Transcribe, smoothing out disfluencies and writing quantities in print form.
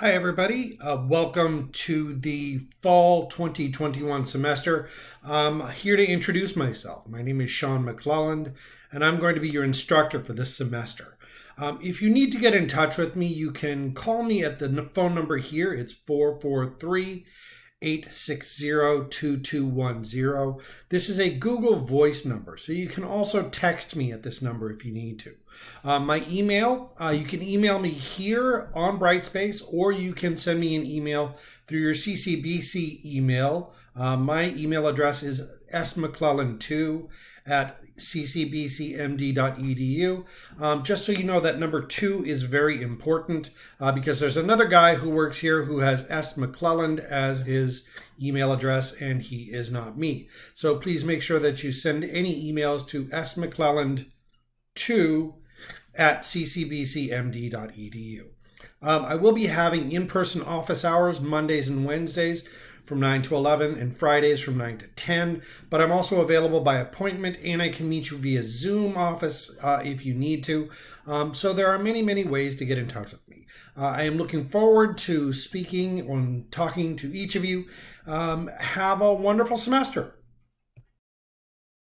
Hi, everybody. Welcome to the fall 2021 semester. I'm here to introduce myself. My name is Sean McClelland, and I'm going to be your instructor for this semester. If you need to get in touch with me, you can call me at the phone number here. It's 443 860-2210. This is a Google Voice number, so you can also text me at this number if you need to. My email, you can email me here on Brightspace, or you can send me an email through your CCBC email. My email address is smcclelland2 at ccbcmd.edu. Just so you know, that number 2 is very important because there's another guy who works here who has S. McClelland as his email address, and he is not me. So please make sure that you send any emails to smcclelland2 at ccbcmd.edu. I will be having in-person office hours Mondays and Wednesdays from 9 to 11 and Fridays from 9 to 10, but I'm also available by appointment, and I can meet you via Zoom office if you need to. So there are many, many ways to get in touch with me. I am looking forward to speaking and talking to each of you. Have a wonderful semester.